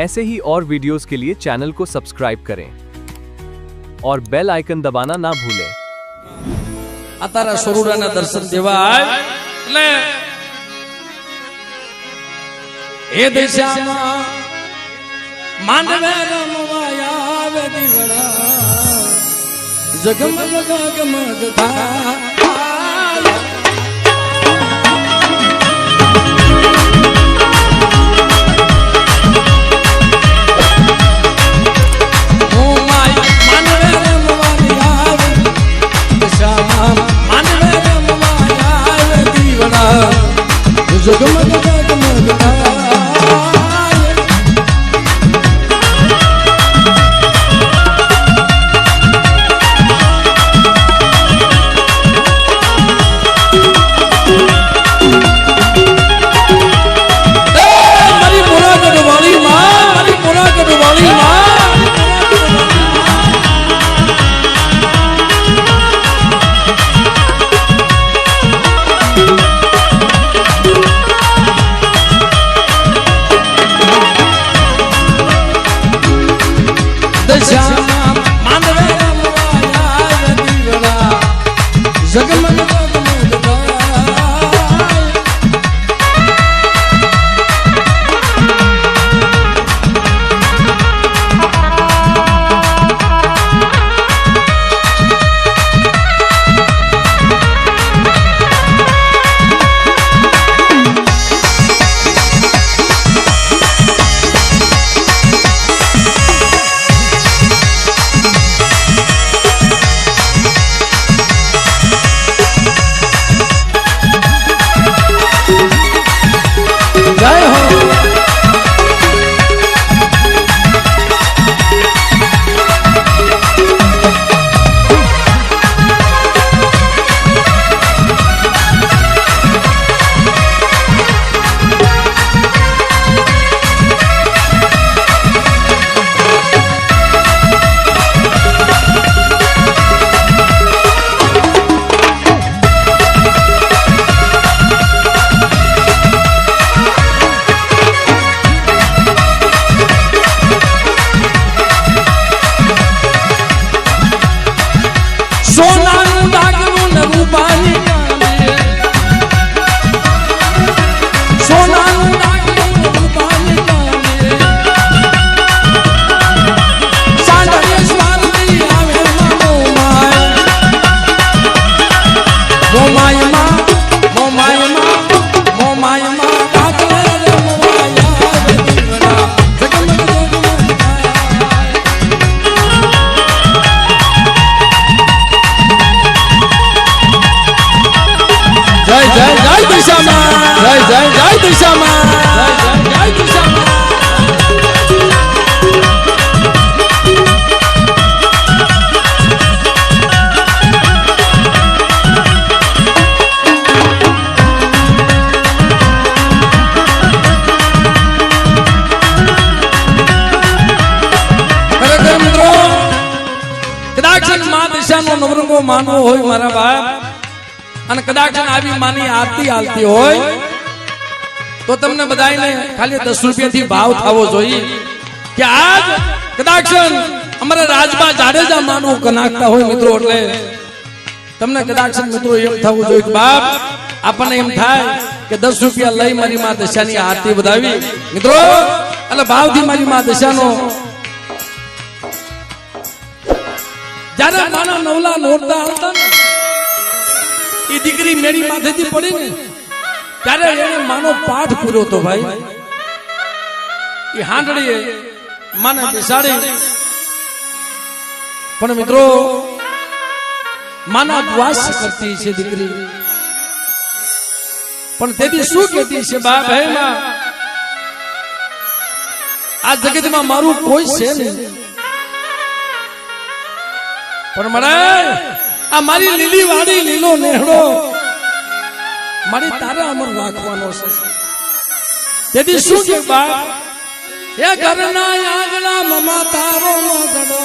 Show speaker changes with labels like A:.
A: ऐसे ही और वीडियोस के लिए चैनल को सब्सक्राइब करें और बेल आइकन दबाना ना भूलें।
B: अतारा स्वरूपना दर्शन देवा એટલે એ દિશામાં માંડવે રમવાયા આવે દીવડા જગમગ જગમગ થાય जगमग जगमग मरी मोरा गढ़वाली माँ मरी मोरा गढ़वाली माँ जगमग जय हो जय दिशा मां जय दिशा मां મિત્રો કદાચ મા દિશાનો નવરંગો માનવો હોય મારા બાપ અને કદાચ આવી માની આરતી આલતી હોય તો તમને બધાને ખાલી 10 રૂપિયાથી ભાવ થાવો જોઈએ કે આજ કદાચ અમારા રાજબા જાડેજા માનું કનાકતા હોય મિત્રો એટલે તમને કદાચ મિત્રો એમ થવું જોઈએ કે બાપ આપણને એમ થાય કે 10 રૂપિયા લઈ મારી માં દશાની આરતી વધાવી મિત્રો એટલે ભાવથી મારી માં દશાનો જ્યારે માના નવલા નોરતા હતા ને એ દીકરી મેરી માથેથી પડી ને ત્યારે એને માનો પાઠ પૂર્યો તો ભાઈ એ હાંડડીએ માને બેસાડી પણ મિત્રો માના વાસ કરતી છે દીકરી પણ તેથી શું કહેતી છે બાપ હે માં આ જગતમાં મારું કોઈ છે નહીં પણ મને આ મારી લીલી વાડી લીલો નેહડો મારી તારા અમર રાખવાનો છે તેથી શું કે બાપ એ ઘરના આંગણા મમા તારો નો ગડો